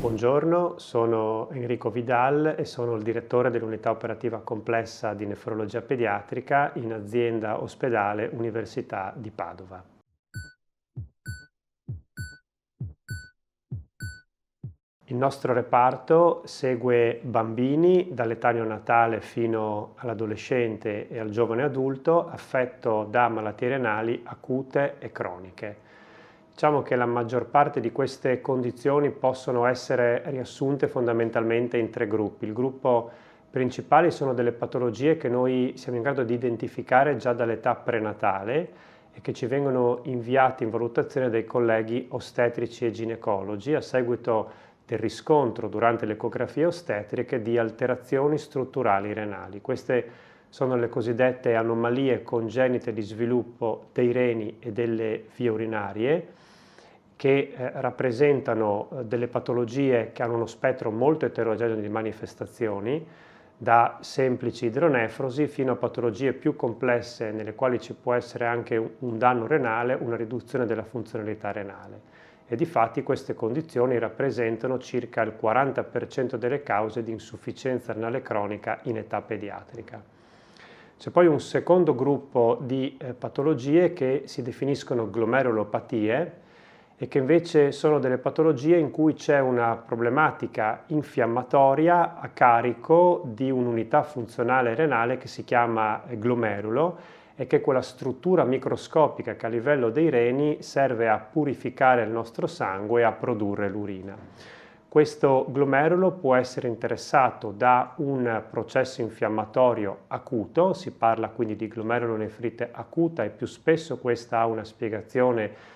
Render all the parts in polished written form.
Buongiorno, sono Enrico Vidal e sono il direttore dell'unità operativa complessa di nefrologia pediatrica in azienda ospedale Università di Padova. Il nostro reparto segue bambini dall'età neonatale fino all'adolescente e al giovane adulto affetto da malattie renali acute e croniche. Diciamo che la maggior parte di queste condizioni possono essere riassunte fondamentalmente in tre gruppi. Il gruppo principale sono delle patologie che noi siamo in grado di identificare già dall'età prenatale e che ci vengono inviate in valutazione dai colleghi ostetrici e ginecologi a seguito del riscontro durante le ecografie ostetriche di alterazioni strutturali renali. Queste sono le cosiddette anomalie congenite di sviluppo dei reni e delle vie urinarie, che rappresentano delle patologie che hanno uno spettro molto eterogeneo di manifestazioni, da semplici idronefrosi fino a patologie più complesse nelle quali ci può essere anche un danno renale, una riduzione della funzionalità renale. E difatti queste condizioni rappresentano circa il 40% delle cause di insufficienza renale cronica in età pediatrica. C'è poi un secondo gruppo di patologie che si definiscono glomerulopatie e che invece sono delle patologie in cui c'è una problematica infiammatoria a carico di un'unità funzionale renale che si chiama glomerulo e che è quella struttura microscopica che a livello dei reni serve a purificare il nostro sangue e a produrre l'urina. Questo glomerulo può essere interessato da un processo infiammatorio acuto, si parla quindi di glomerulonefrite acuta e più spesso questa ha una spiegazione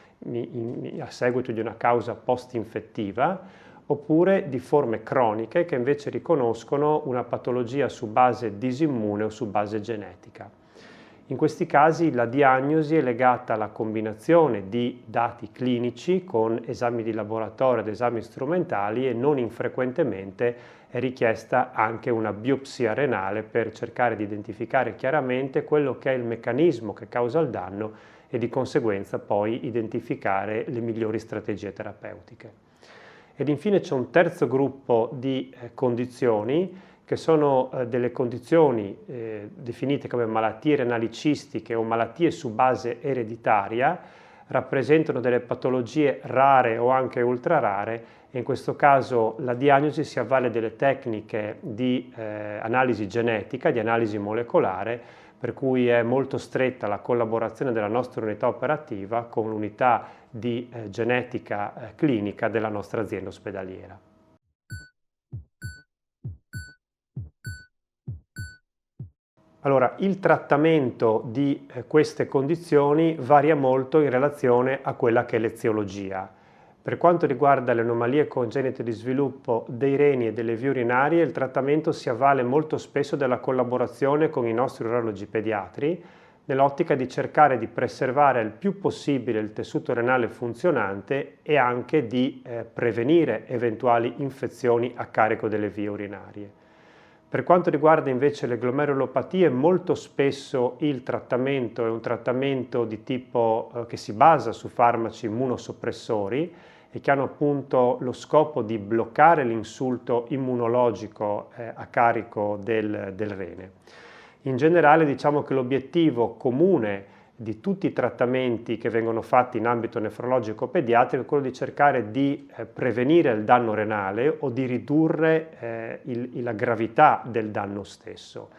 a seguito di una causa post-infettiva, oppure di forme croniche che invece riconoscono una patologia su base disimmune o su base genetica. In questi casi la diagnosi è legata alla combinazione di dati clinici con esami di laboratorio ed esami strumentali e non infrequentemente è richiesta anche una biopsia renale per cercare di identificare chiaramente quello che è il meccanismo che causa il danno e di conseguenza poi identificare le migliori strategie terapeutiche. Ed infine c'è un terzo gruppo di condizioni che sono delle condizioni definite come malattie renali cistiche o malattie su base ereditaria, rappresentano delle patologie rare o anche ultra rare e in questo caso la diagnosi si avvale delle tecniche di analisi genetica, di analisi molecolare, per cui è molto stretta la collaborazione della nostra unità operativa con l'unità di genetica clinica della nostra azienda ospedaliera. Allora, il trattamento di queste condizioni varia molto in relazione a quella che è l'eziologia. Per quanto riguarda le anomalie congenite di sviluppo dei reni e delle vie urinarie, il trattamento si avvale molto spesso della collaborazione con i nostri urologi pediatri, nell'ottica di cercare di preservare il più possibile il tessuto renale funzionante e anche di prevenire eventuali infezioni a carico delle vie urinarie. Per quanto riguarda invece le glomerulopatie, molto spesso il trattamento è un trattamento di tipo che si basa su farmaci immunosoppressori e che hanno appunto lo scopo di bloccare l'insulto immunologico a carico del rene. In generale diciamo che l'obiettivo comune di tutti i trattamenti che vengono fatti in ambito nefrologico pediatrico è quello di cercare di prevenire il danno renale o di ridurre la gravità del danno stesso.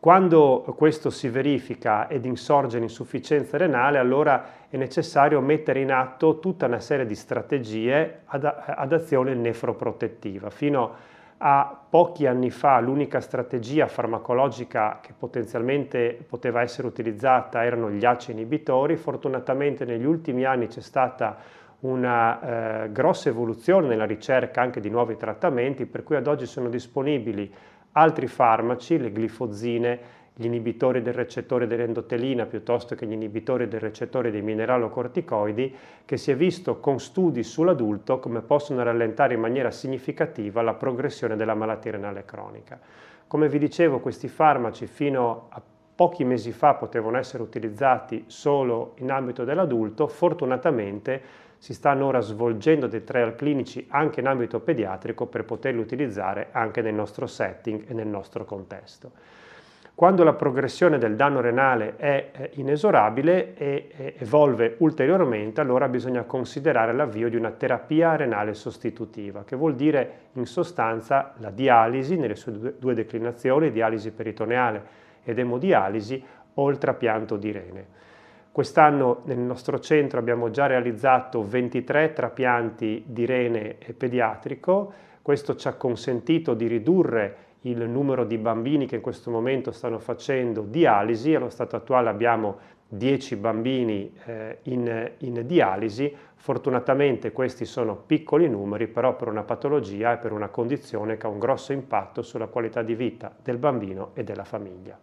Quando questo si verifica ed insorge l'insufficienza renale, allora è necessario mettere in atto tutta una serie di strategie ad azione nefroprotettiva. Fino a pochi anni fa l'unica strategia farmacologica che potenzialmente poteva essere utilizzata erano gli ACE inibitori. Fortunatamente negli ultimi anni c'è stata una grossa evoluzione nella ricerca anche di nuovi trattamenti, per cui ad oggi sono disponibili altri farmaci, le glifosine, gli inibitori del recettore dell'endotelina piuttosto che gli inibitori del recettore dei mineralocorticoidi, che si è visto con studi sull'adulto come possono rallentare in maniera significativa la progressione della malattia renale cronica. Come vi dicevo, questi farmaci fino a pochi mesi fa potevano essere utilizzati solo in ambito dell'adulto, fortunatamente si stanno ora svolgendo dei trial clinici anche in ambito pediatrico per poterli utilizzare anche nel nostro setting e nel nostro contesto. Quando la progressione del danno renale è inesorabile e evolve ulteriormente, allora bisogna considerare l'avvio di una terapia renale sostitutiva, che vuol dire in sostanza la dialisi nelle sue due declinazioni, dialisi peritoneale ed emodialisi o il trapianto di rene. Quest'anno nel nostro centro abbiamo già realizzato 23 trapianti di rene pediatrico. Questo ci ha consentito di ridurre il numero di bambini che in questo momento stanno facendo dialisi. Allo stato attuale abbiamo 10 bambini in dialisi. Fortunatamente questi sono piccoli numeri, però per una patologia e per una condizione che ha un grosso impatto sulla qualità di vita del bambino e della famiglia.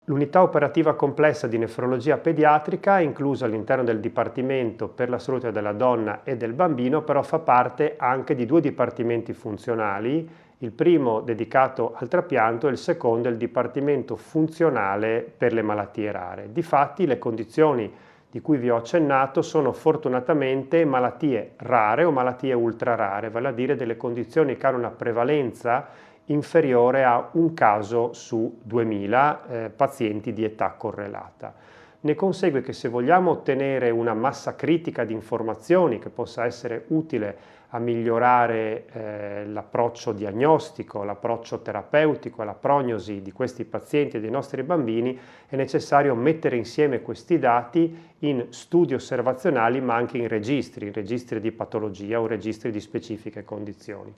L'unità operativa complessa di nefrologia pediatrica è inclusa all'interno del Dipartimento per la salute della donna e del bambino, però fa parte anche di due dipartimenti funzionali, il primo dedicato al trapianto e il secondo è il Dipartimento funzionale per le malattie rare. Difatti le condizioni di cui vi ho accennato sono fortunatamente malattie rare o malattie ultra rare, vale a dire delle condizioni che hanno una prevalenza inferiore a un caso su 2000 pazienti di età correlata. Ne consegue che se vogliamo ottenere una massa critica di informazioni che possa essere utile a migliorare l'approccio diagnostico, l'approccio terapeutico, la prognosi di questi pazienti e dei nostri bambini, è necessario mettere insieme questi dati in studi osservazionali ma anche in registri di patologia o registri di specifiche condizioni.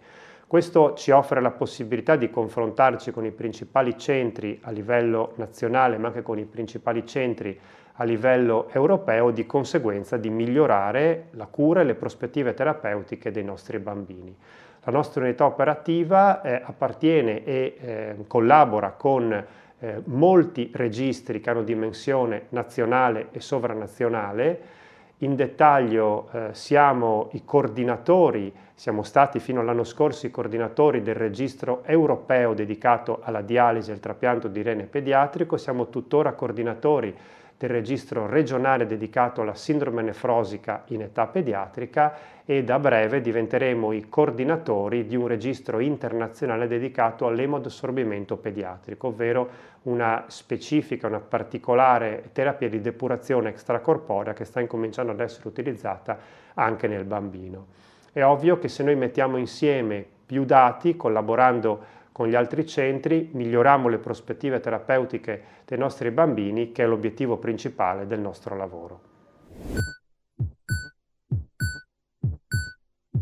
Questo ci offre la possibilità di confrontarci con i principali centri a livello nazionale, ma anche con i principali centri a livello europeo, di conseguenza di migliorare la cura e le prospettive terapeutiche dei nostri bambini. La nostra unità operativa appartiene e collabora con molti registri che hanno dimensione nazionale e sovranazionale. In dettaglio siamo i coordinatori, siamo stati fino all'anno scorso i coordinatori del registro europeo dedicato alla dialisi e al trapianto di rene pediatrico, siamo tuttora coordinatori del registro regionale dedicato alla sindrome nefrosica in età pediatrica e da breve diventeremo i coordinatori di un registro internazionale dedicato all'emodassorbimento pediatrico, ovvero una specifica, una particolare terapia di depurazione extracorporea che sta incominciando ad essere utilizzata anche nel bambino. È ovvio che se noi mettiamo insieme più dati, collaborando con gli altri centri, miglioriamo le prospettive terapeutiche dei nostri bambini, che è l'obiettivo principale del nostro lavoro.